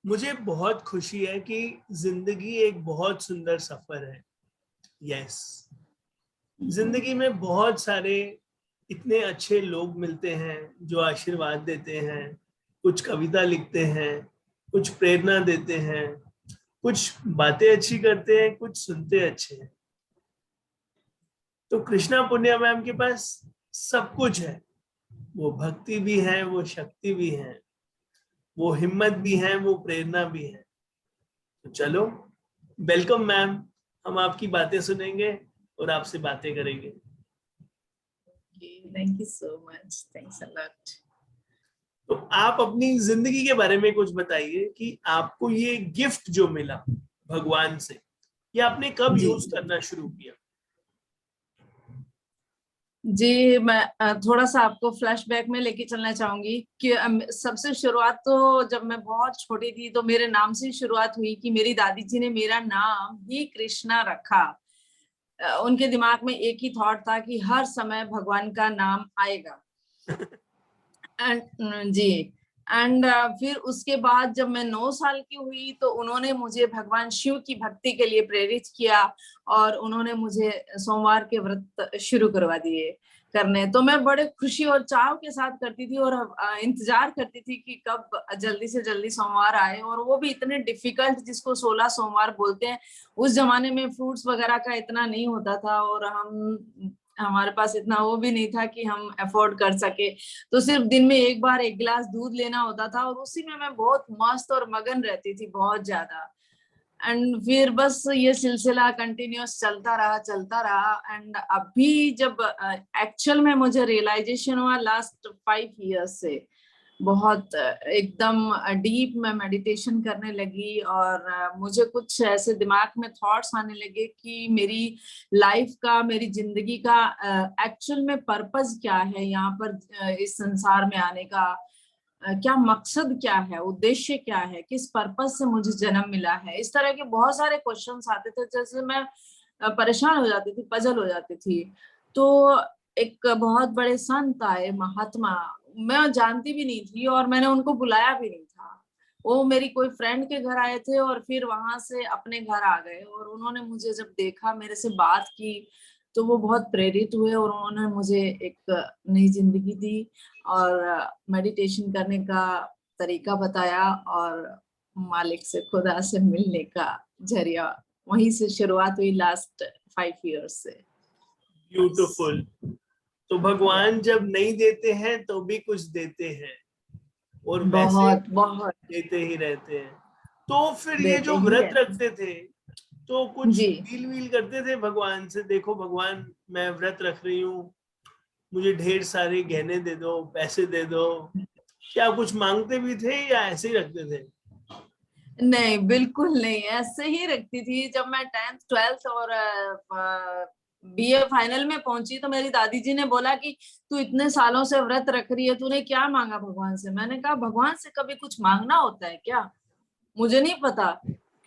मुझे बहुत खुशी है कि जिंदगी एक बहुत सुंदर सफर है। यस, जिंदगी में बहुत सारे इतने अच्छे लोग मिलते हैं जो आशीर्वाद देते हैं, कुछ कविता लिखते हैं, कुछ प्रेरणा देते हैं, कुछ बातें अच्छी करते हैं, कुछ सुनते अच्छे हैं। तो कृष्णा पुन्या मैम के पास सब कुछ है। वो भक्ति भी है, वो शक्ति भी है, वो हिम्मत भी है, वो प्रेरणा भी है। तो चलो, वेलकम मैम। हम आपकी बातें सुनेंगे और आपसे बातें करेंगे। Thank you so much, thanks a lot. तो आप अपनी जिंदगी के बारे में कुछ बताइए कि आपको ये गिफ्ट जो मिला भगवान से, ये आपने कब यूज करना शुरू किया? जी, मैं थोड़ा सा आपको फ्लैशबैक में लेके चलना चाहूंगी कि सबसे शुरुआत तो जब मैं बहुत छोटी थी तो मेरे नाम से शुरुआत हुई कि मेरी दादी जी ने मेरा नाम ही कृष्णा रखा। उनके दिमाग में एक ही थॉट था कि हर समय भगवान का नाम आएगा। जी। एंड फिर उसके बाद जब मैं 9 साल की हुई तो उन्होंने मुझे भगवान शिव की भक्ति के लिए प्रेरित किया और उन्होंने मुझे सोमवार के व्रत शुरू करवा दिए करने। तो मैं बड़े खुशी और चाव के साथ करती थी और इंतजार करती थी कि कब जल्दी से जल्दी सोमवार आए, और वो भी इतने डिफिकल्ट जिसको 16 सोमवार बोलते हैं। उस जमाने में फ्रूट्स वगैरह का इतना नहीं होता था और हमारे पास इतना वो भी नहीं था कि हम अफोर्ड कर सके। तो सिर्फ दिन में एक बार एक गिलास दूध लेना होता था और उसी में मैं बहुत मस्त और मगन रहती थी, बहुत ज्यादा। एंड फिर बस ये सिलसिला कंटिन्यूअस चलता रहा एंड अभी जब एक्चुअल में मुझे रियलाइजेशन हुआ लास्ट 5 इयर्स से, बहुत एकदम डीप मैं मेडिटेशन करने लगी और मुझे कुछ ऐसे दिमाग में थॉट्स आने लगे कि मेरी लाइफ का, मेरी जिंदगी का एक्चुअल में पर्पस क्या है, यहाँ पर इस संसार में आने का क्या मकसद, क्या है उद्देश्य, क्या है, किस पर्पस से मुझे जन्म मिला है। इस तरह के बहुत सारे क्वेश्चंस आते थे, जैसे मैं परेशान हो जाती थी, पजल हो जाती थी। तो एक बहुत बड़े संत आए, महात्मा, मैं जानती भी नहीं थी और मैंने उनको बुलाया भी नहीं था। वो मेरी कोई फ्रेंड के घर आए थे और फिर वहां से अपने घर आ गए और उन्होंने मुझे जब देखा, मेरे से बात की, तो वो बहुत प्रेरित हुए और उन्होंने मुझे एक नई जिंदगी दी और मेडिटेशन करने का तरीका बताया और मालिक से, खुदा से मिलने का जरिया वहीं से शुरुआत हुई लास्ट 5 इयर्स से। ब्यूटीफुल। तो भगवान जब नहीं देते हैं तो भी कुछ देते हैं और वैसे बहुत बहुत देते ही रहते हैं। तो फिर ये देते जो ही व्रत रहते रखते थे, तो कुछ जी। डील वील करते थे भगवान से? देखो भगवान, मैं व्रत रख रही हूँ, मुझे ढेर सारे गहने दे दो, पैसे दे दो। क्या कुछ मांगते भी थे या ऐसे ही रखते थे? नहीं, बिल्कुल नहीं, ऐसे ही रखती थी। जब मैं 10th 12th और बीए फाइनल में पहुंची तो मेरी दादी जी ने बोला कि तू इतने सालों से व्रत रख रही है, तूने क्या मांगा भगवान से? मैंने कहा भगवान से कभी कुछ मांगना होता है क्या? मुझे नहीं पता,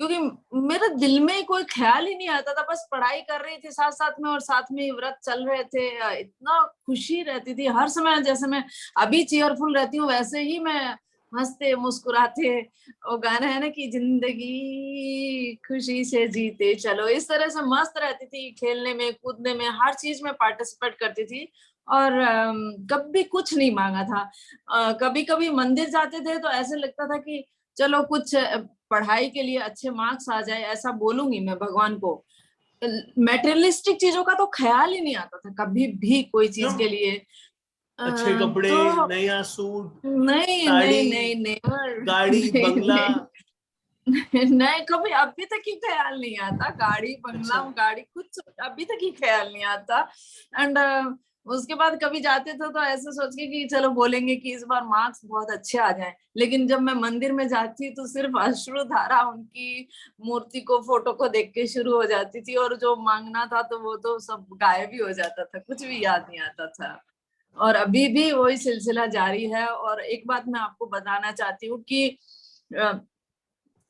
क्योंकि मेरे दिल में कोई ख्याल ही नहीं आता था। बस पढ़ाई कर रही थी साथ साथ में और साथ में व्रत चल रहे थे। इतना खुशी रहती थी हर समय, जैसे मैं अभी चीयरफुल रहती हूँ वैसे ही मैं हंसते मुस्कुराते। वो गाना है ना कि जिंदगी खुशी से जीते चलो, इस तरह से मस्त रहती थी, खेलने में कूदने में हर चीज में पार्टिसिपेट करती थी और कभी कुछ नहीं मांगा था। कभी कभी मंदिर जाते थे तो ऐसे लगता था कि चलो कुछ पढ़ाई के लिए अच्छे मार्क्स आ जाए, ऐसा बोलूंगी मैं भगवान को। मेटेरियलिस्टिक चीजों का तो ख्याल ही नहीं आता था कभी भी कोई चीज क्यों? के लिए। अच्छे कपड़े, तो नया सूट, नहीं नहीं साड़ी, नहीं नहीं गाड़ी, नहीं बंगला? नहीं नहीं, कभी अभी तक ही ख्याल नहीं आता। गाड़ी बंगला अच्छा। गाड़ी कुछ अभी तक ही ख्याल नहीं आता। एंड उसके बाद कभी जाते थे तो ऐसे सोच के कि चलो बोलेंगे कि इस बार मार्क्स बहुत अच्छे आ जाएं, लेकिन जब मैं मंदिर में जाती तो सिर्फ अश्रु धारा उनकी मूर्ति को, फोटो को देख के शुरू हो जाती थी और जो मांगना था तो वो तो सब गायब ही हो जाता था, कुछ भी याद नहीं आता था। और अभी भी वही सिलसिला जारी है। और एक बात मैं आपको बताना चाहती हूँ कि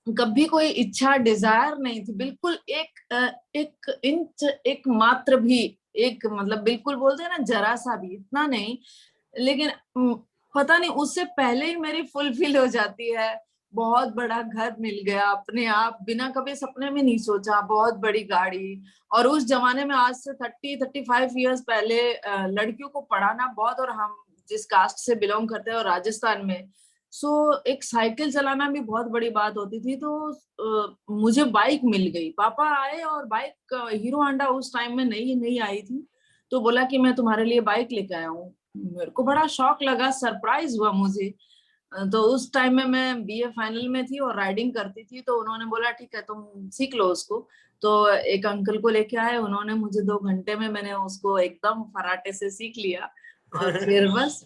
कभी कोई इच्छा, डिजायर नहीं थी बिल्कुल, एक इंच, एक मात्र भी, एक मतलब बिल्कुल बोलते हैं ना जरा सा भी, इतना नहीं। लेकिन पता नहीं उससे पहले ही मेरी फुलफिल हो जाती है। बहुत बड़ा घर मिल गया अपने आप, बिना कभी सपने में नहीं सोचा, बहुत बड़ी गाड़ी। और उस जमाने में आज से 30-35 इयर्स पहले लड़कियों को पढ़ाना बहुत, और हम जिस कास्ट से बिलोंग करते हैं और राजस्थान में, सो एक साइकिल चलाना भी बहुत बड़ी बात होती थी। तो मुझे बाइक मिल गई, पापा आए और बाइक हीरो होंडा उस टाइम में नई नई आई थी, तो बोला कि मैं तुम्हारे लिए बाइक लेके आया हूँ। मेरे को बड़ा शौक लगा, सरप्राइज हुआ मुझे। तो उस टाइम में मैं बीए फाइनल में थी और राइडिंग करती थी, तो उन्होंने बोला ठीक है तुम सीख लो उसको। तो एक अंकल को लेके आए, उन्होंने मुझे 2 घंटे में मैंने उसको एकदम फराटे से सीख लिया। और फिर बस,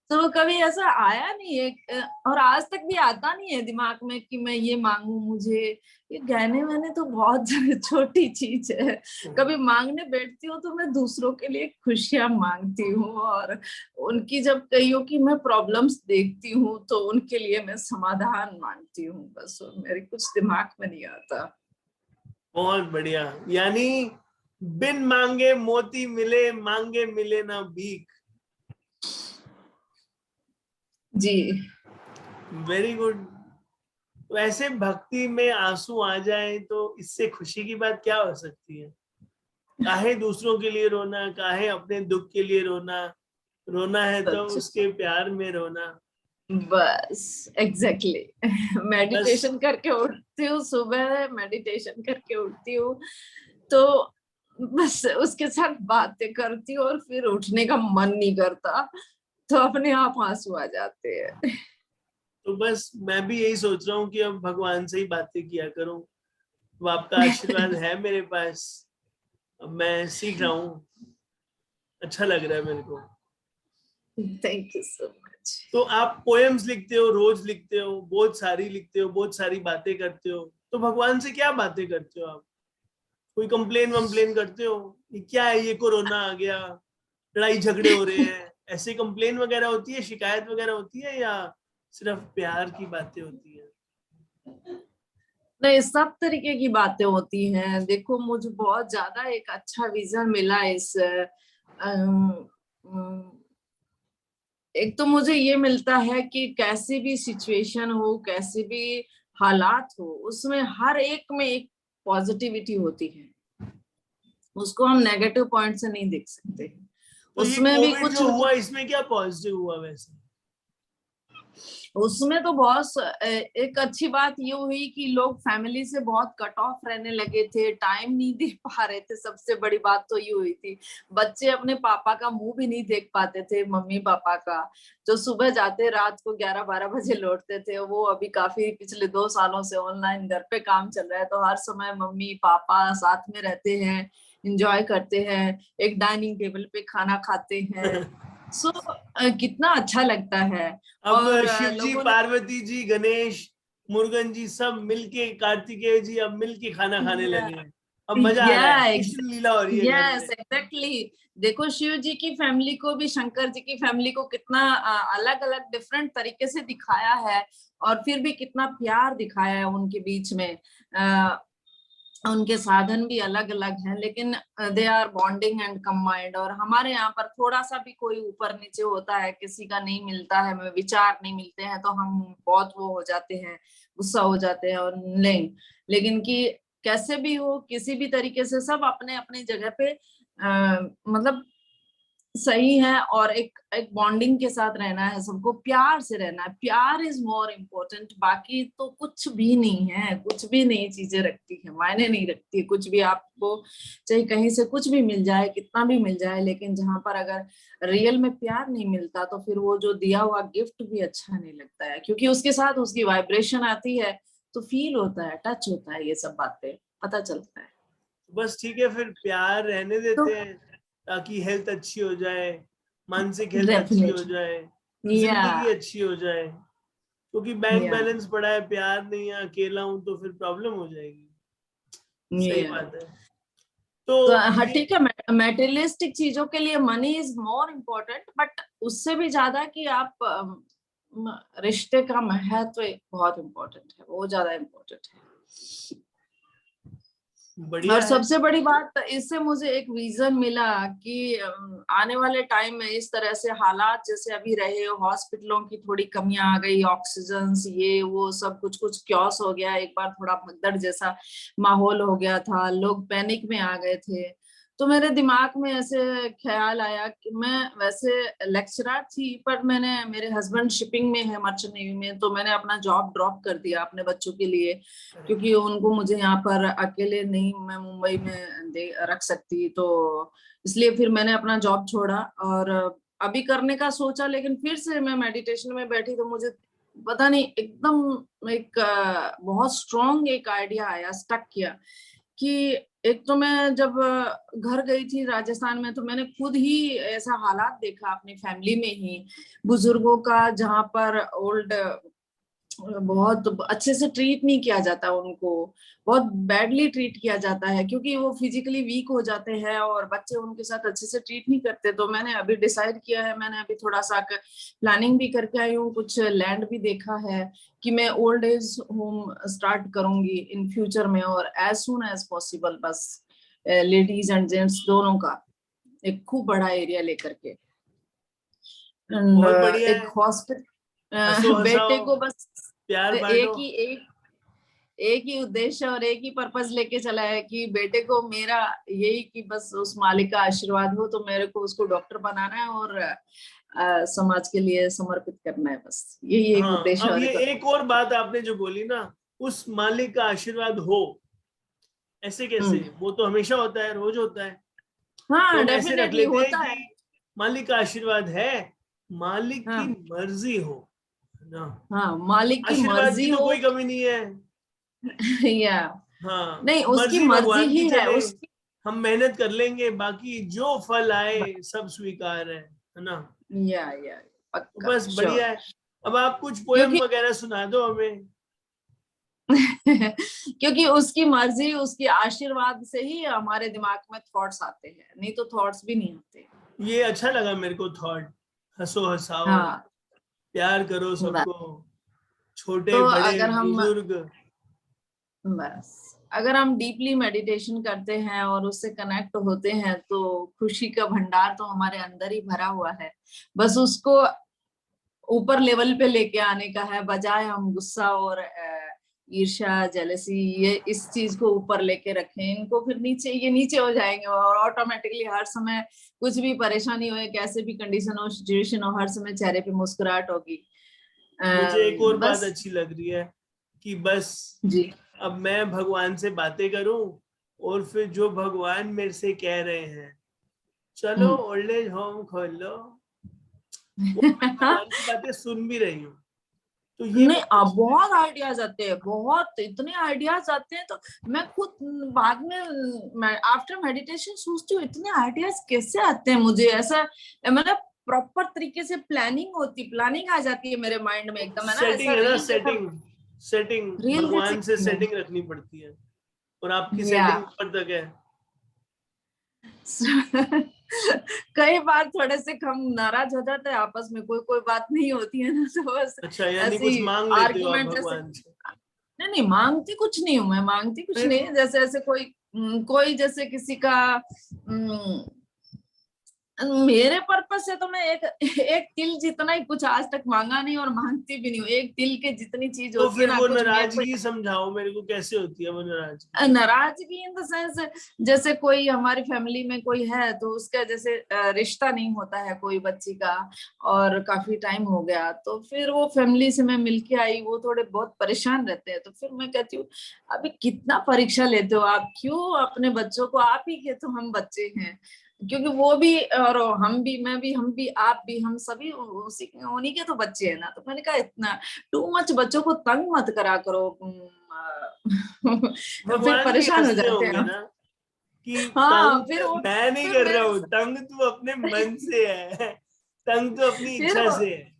तो कभी ऐसा आया नहीं है, और आज तक भी आता नहीं है दिमाग में कि मैं ये मांगू। मुझे ये गहने वहने तो बहुत छोटी चीज है। कभी मांगने बैठती हूँ तो मैं दूसरों के लिए खुशियां मांगती हूँ, और उनकी जब कईयों की मैं प्रॉब्लम्स देखती हूँ तो उनके लिए मैं समाधान मांगती हूँ। बस मेरे कुछ दिमाग में नहीं आता। बहुत बढ़िया। यानी बिन मांगे मोती मिले, मांगे मिले ना भीख। जी। Very good. वैसे भक्ति में आंसू आ जाए तो इससे खुशी की बात क्या हो सकती है? काहे दूसरों के लिए रोना, काहे अपने दुख के लिए रोना। रोना है तो सच, उसके प्यार में रोना। बस एग्जैक्टली। बस मेडिटेशन करके उठती हूँ सुबह, मेडिटेशन करके उठती हूँ, तो बस उसके साथ बातें करती हूँ और फिर उठने का मन नहीं करता, तो अपने आप आंसू आ जाते हैं। तो बस मैं भी यही सोच रहा हूँ कि अब भगवान से ही बातें किया करूं। अब आपका आशीर्वाद है मेरे पास, अब मैं सीख रहा हूँ। अच्छा लग रहा है मेरे को। Thank you so much. तो आप पोएम्स लिखते हो, रोज लिखते हो, बहुत सारी लिखते हो, बहुत सारी बातें करते हो, तो भगवान से क्या बातें करते हो आप? कोई कंप्लेन वम्प्लेन करते हो? ये क्या है, ये कोरोना आ गया, लड़ाई झगड़े हो रहे हैं, ऐसे कंप्लेन वगैरह होती है, शिकायत वगैरह होती है, या सिर्फ प्यार की बातें होती है? नहीं, सब तरीके की बातें होती हैं। देखो, मुझे बहुत ज्यादा एक अच्छा विजन मिला इस अम, अम, एक तो मुझे ये मिलता है कि कैसी भी सिचुएशन हो, कैसे भी हालात हो, उसमें हर एक में एक पॉजिटिविटी होती है। उसको हम नेगेटिव पॉइंट से नहीं देख सकते। तो ये उसमें भी कोविड कुछ, जो हुआ, इसमें क्या पॉजिटिव हुआ वैसे? उसमें तो बहुत एक अच्छी बात ये हुई कि लोग फैमिली से बहुत कट ऑफ रहने लगे थे, टाइम नहीं दे पा रहे थे। सबसे बड़ी बात तो ये हुई थी, बच्चे अपने पापा का मुंह भी नहीं देख पाते थे, मम्मी पापा का। जो सुबह जाते रात को 11-12 बजे लौटते थे, वो अभी काफी पिछले 2 सालों से ऑनलाइन घर पे काम चल रहा है, तो हर समय मम्मी पापा साथ में रहते हैं, इंजॉय करते हैं, एक डाइनिंग टेबल पे खाना खाते हैं। सो कितना अच्छा लगता है। अब और शिव जी, लोगों ने, पार्वती जी, गणेश, मुरुगन जी सब मिलके, कार्तिकेय जी अब मिलके खाना खाने लगे हैं। अब मजा आ रहा है, कृष्ण लीला हो रही है घर यस में। एग्जैक्टली। देखो, शिव जी की फैमिली को भी शंकर जी की फैमिली को कितना अलग अलग डिफरेंट तरीके से दिखाया है, और फिर भी कितना प्यार दिखाया है उनके बीच में। उनके साधन भी अलग अलग हैं, लेकिन they are bonding and combined. और हमारे यहाँ पर थोड़ा सा भी कोई ऊपर नीचे होता है, किसी का नहीं मिलता है, विचार नहीं मिलते हैं, तो हम बहुत वो हो जाते हैं, गुस्सा हो जाते हैं और नहीं। लेकिन कि कैसे भी हो, किसी भी तरीके से सब अपने अपनी जगह पे मतलब सही है, और एक एक बॉन्डिंग के साथ रहना है, सबको प्यार से रहना है। प्यार इज मोर इम्पोर्टेंट, बाकी तो कुछ भी नहीं है, कुछ भी नहीं चीजें रखती है, मायने नहीं रखती कुछ भी। आपको चाहे कहीं से कुछ भी मिल जाए, कितना भी मिल जाए, लेकिन जहां पर अगर रियल में प्यार नहीं मिलता, तो फिर वो जो दिया हुआ गिफ्ट भी अच्छा नहीं लगता है, क्योंकि उसके साथ उसकी वाइब्रेशन आती है, तो फील होता है, टच होता है, ये सब बातें पता चलता है। बस ठीक है, फिर प्यार रहने तो देते हैं ताकि हेल्थ अच्छी हो जाए, मानसिक हेल्थ अच्छी हो डेफिनेटली। जाए, या जिंदगी अच्छी हो जाए। क्योंकि बैंक या बैलेंस पड़ा है, प्यार नहीं है, अकेला हूं, तो फिर प्रॉब्लम हो जाएगी। सही या बात है। तो तो हाँ ये ठीक है, मेटेरियलिस्टिक चीजों के लिए money is more important, but उससे भी ज्यादा कि आप रिश्ते का महत्व बहुत इम्पोर्टेंट है, वो ज्यादा इम्पोर्टेंट है। बढ़िया और है। सबसे बड़ी बात, इससे मुझे एक विजन मिला कि आने वाले टाइम में इस तरह से हालात जैसे अभी रहे, हॉस्पिटलों की थोड़ी कमियां आ गई, ऑक्सीजन ये वो सब कुछ कुछ क्योस हो गया, एक बार थोड़ा भगदड़ जैसा माहौल हो गया था, लोग पैनिक में आ गए थे। तो मेरे दिमाग में ऐसे ख्याल आया कि मैं वैसे लेक्चरर थी, पर मैंने, मेरे हस्बैंड शिपिंग में है, मर्चेंट नेवी में, तो मैंने अपना जॉब ड्रॉप कर दिया अपने बच्चों के लिए, क्योंकि उनको मुझे यहाँ पर अकेले नहीं मैं मुंबई में रख सकती, तो इसलिए फिर मैंने अपना जॉब छोड़ा और अभी करने का सोचा। लेकिन फिर से मैं मेडिटेशन में बैठी तो मुझे पता नहीं एकदम एक बहुत स्ट्रॉन्ग एक आइडिया आया, स्टक किया कि एक तो मैं जब घर गई थी राजस्थान में, तो मैंने खुद ही ऐसा हालात देखा अपनी फैमिली में ही, बुजुर्गों का जहाँ पर ओल्ड बहुत अच्छे से ट्रीट नहीं किया जाता, उनको बहुत बैडली ट्रीट किया जाता है, क्योंकि वो फिजिकली वीक हो जाते हैं और बच्चे उनके साथ अच्छे से ट्रीट नहीं करते। तो मैंने अभी डिसाइड किया है, मैंने अभी थोड़ा सा प्लानिंग भी करके आई हूँ, कुछ लैंड भी देखा है कि मैं ओल्ड एज होम स्टार्ट करूंगी इन फ्यूचर में, और एज सुन एज पॉसिबल, बस लेडीज एंड जेंट्स दोनों का एक खूब बड़ा एरिया लेकर के। And, बहुत बढ़िया एक है। हंसो हॉस्पिटल हंसाओ, बेटे को बस प्यार बांटो। एक ही उद्देश्य और एक ही पर्पस लेके चला है कि बेटे को मेरा यही कि बस उस मालिक का आशीर्वाद हो, तो मेरे को उसको डॉक्टर बनाना है और समाज के लिए समर्पित करना है, बस यही एक हाँ, उद्देश्य अब और ये एक एक और बात आपने जो बोली ना, उस मालिक का आशीर्वाद हो, ऐसे कैसे? हम्म। वो तो हमेशा होता है, रोज होता है। तो हाँ, हम ऐसे रख डेफिनेटली लेते हैं होता है। कि मालिक का आशीर्वाद है, मालिक की हाँ मर्जी हो, है ना। हाँ, मालिक की आशीर्वाद की मर्जी तो हो। कोई कमी नहीं है। या हाँ, नहीं, उसकी मर्जी मर्जी भगवान की ही है चले, उसकी। हम मेहनत कर लेंगे, बाकी जो फल आए सब स्वीकार है ना। या तो पक्का बस बढ़िया श्योर। है। अब आप कुछ पोयम क्योंकि वगैरह सुना दो हमें। क्योंकि उसकी मर्जी, उसकी आशीर्वाद से ही हमारे दिमाग में थॉट्स आते हैं, नहीं तो थॉट्स भी नहीं आते। ये अच्छा लगा मेरे को थॉट, हंसो हंसाओ, हाँ, प्यार करो बस। सबको, छोटे तो बड़े अगर हम, बुजुर्ग। बस अगर हम डीपली मेडिटेशन करते हैं और उससे कनेक्ट होते हैं, तो खुशी का भंडार तो हमारे अंदर ही भरा हुआ है, बस उसको ऊपर लेवल पे लेके आने का है, बजाय हम गुस्सा और ईर्ष्या जेलसी ये इस चीज को ऊपर लेके रखें इनको, फिर नीचे ये नीचे हो जाएंगे और ऑटोमेटिकली हर समय कुछ भी परेशानी हो, कैसे भी कंडीशन हो, सिचुएशन हो, हर समय चेहरे पे मुस्कुराहट होगी। मुझे एक और बात बस। अच्छी लग रही है कि बस जी। अब मैं भगवान से बातें करूं, और फिर जो भगवान मेरे से कह रहे हैं, चलो हम्म। ओल्ड एज होम खोल लो, वो मैं भगवान की बातें सुन भी रही हूँ, तो ये नहीं, बहुत अच्छी लग बहुत रही आइडियाज आते हैं, बहुत इतने आइडियाज आते हैं, तो मैं खुद बाद में आफ्टर मेडिटेशन सोचती हूँ इतने आइडियाज कैसे आते हैं मुझे, ऐसा मतलब प्रॉपर तरीके से प्लानिंग आ जाती है मेरे माइंड में है। एकदम, है ना, ऐसा सेटिंग है ना, रील जैसा। सेटिंग, सेटिंग रील जैसे। भगवान से सेटिंग रखनी पड़ती है, और आपकी या सेटिंग ऊपर तक है। कई बार थोड़े से हम नाराज हो जाते हैं आपस में, कोई कोई बात नहीं होती है ना, तो बस अच्छा, यानी ऐसी कुछ मांग लेते हो आप आर्ग्यूमेंट जैसे। भगवान से। नहीं नहीं, मांगती कुछ नहीं हूँ मैं, मांगती कुछ फिर नहीं, जैसे ऐसे कोई जैसे किसी का मेरे पर्पस से तो मैं एक एक तिल जितना ही कुछ आज तक मांगा नहीं और मांगती भी नहीं हूँ, एक तिल के जितनी चीज तो होती है फिर ना, वो कुछ मेरे को नाराजगी समझाओ मेरे को, कैसे होती है वो नाराजगी? नाराजगी इन द सेंस, जैसे कोई हमारी फैमिली में कोई है तो उसका जैसे रिश्ता नहीं होता है कोई बच्ची का, और काफी टाइम हो गया, तो फिर वो फैमिली से मैं मिलके आई, वो थोड़े बहुत परेशान रहते हैं, तो फिर मैं कहती हूँ अभी कितना परीक्षा लेते हो आप, क्यों अपने बच्चों को, आप ही के तो हम बच्चे हैं, क्योंकि वो भी और हम भी, मैं भी, हम भी, आप भी, हम सभी उसी उन्हीं के तो बच्चे हैं ना। तो मैंने कहा इतना टू मच बच्चों को तंग मत करा करो, फिर भगवान भी परेशान हो हंसते जाते होंगे हैं। ना कि हाँ, फिर तंग वो, मैं नहीं फिर कर रहा मेरे, हूँ, तंग तू अपने मन से है, तंग तो अपनी फिर इच्छा वो से है।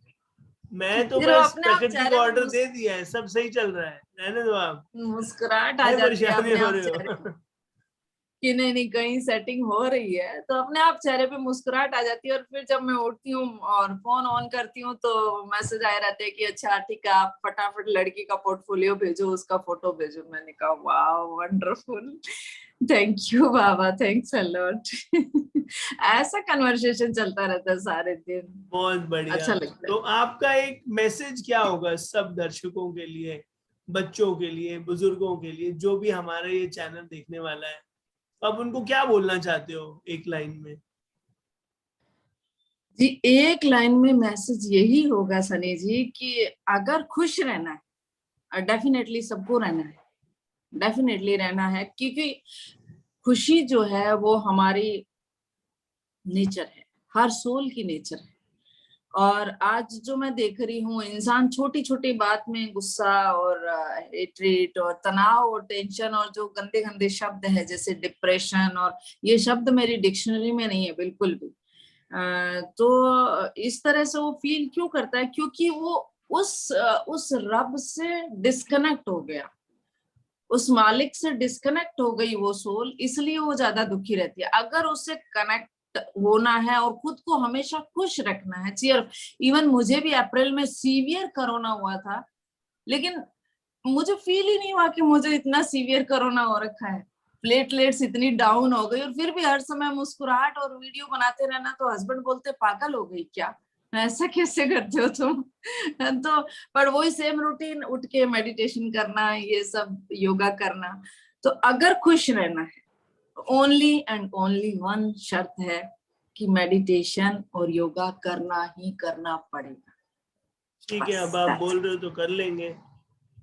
मैं तो फिर वो बस अपने आप प्रकृति को चेहरे पे ऑर्डर दे दिया है, सब सही चल रहा है, रहने दो आप, मुस्कुराहट आ है जाती है परेशानी अपने हो आप रहे चेहरे पे। हो। कि नहीं नहीं कहीं सेटिंग हो रही है, तो अपने आप चेहरे पे मुस्कुराहट आ जाती है। और फिर जब मैं उठती हूँ और फोन ऑन करती हूँ तो मैसेज आए रहते हैं कि अच्छा ठीक है, आप फटाफट लड़की का पोर्टफोलियो भेजो, उसका फोटो भेजो। मैंने कहा वाह wonderful, thank you Baba, thanks a lot. ऐसा कन्वर्सेशन चलता रहता है सारे दिन, बहुत बढ़िया। अच्छा लगता तो है। आपका एक मैसेज क्या होगा सब दर्शकों के लिए, बच्चों के लिए, बुजुर्गों के लिए, जो भी हमारा ये चैनल देखने वाला है, आप उनको क्या बोलना चाहते हो एक लाइन में? जी एक लाइन में मैसेज यही होगा सनी जी कि अगर खुश रहना है, डेफिनेटली सबको रहना है, डेफिनेटली रहना है, क्योंकि खुशी जो है वो हमारी नेचर है, हर सोल की नेचर है। और आज जो मैं देख रही हूँ, इंसान छोटी छोटी बात में गुस्सा और हेट्रेट और तनाव और टेंशन और जो गंदे गंदे शब्द है जैसे डिप्रेशन, और ये शब्द मेरी डिक्शनरी में नहीं है बिल्कुल भी। तो इस तरह से वो फील क्यों करता है? क्योंकि वो उस रब से डिस्कनेक्ट हो गया, उस मालिक से डिस्कनेक्ट हो गई वो सोल, इसलिए वो ज्यादा दुखी रहती है। अगर उससे कनेक्ट होना है और खुद को हमेशा खुश रखना है, चीयर। इवन मुझे भी अप्रैल में सीवियर कोरोना हुआ था, लेकिन मुझे फील ही नहीं हुआ कि मुझे इतना सीवियर कोरोना हो रखा है। प्लेटलेट्स इतनी डाउन हो गई और फिर भी हर समय मुस्कुराहट और वीडियो बनाते रहना। तो हस्बैंड बोलते पागल हो गई क्या, ऐसा कैसे करते हो तुम? तो पर वही सेम रूटीन, उठ के मेडिटेशन करना, ये सब योगा करना। तो अगर खुश रहना है, ओनली एंड ओनली वन शर्त है कि मेडिटेशन और योगा करना ही करना पड़ेगा। ठीक है, अब बस आप that's बोल it, रहे हो तो कर लेंगे।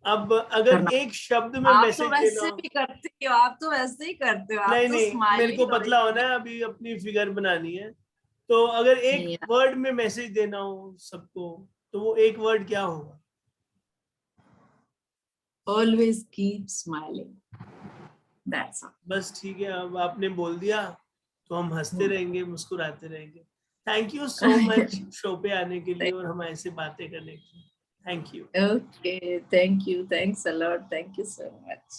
अब अगर करना। एक शब्द में आप तो मैसेज देना वैसे हो। भी करते हो, आप तो वैसे ही करते हो, आप नहीं तो नहीं, मेरे को स्माइलिंग और पतला होना है, अभी अपनी फिगर बनानी है। तो अगर एक नहीं, वर्ड में मैसेज देना हो सबको, तो वो एक वर्ड क्या होगा? ऑलवेज कीप स्माइलिंग, दैट्स बस ठीक है, अब आपने बोल दिया तो हम हंसते ऑल। रहेंगे, मुस्कुराते रहेंगे। Thank you so much show पे आने के लिए और हमारे से बातें करने के लिए। Thank you. Okay, thank you. Thanks a lot. Thank you so much.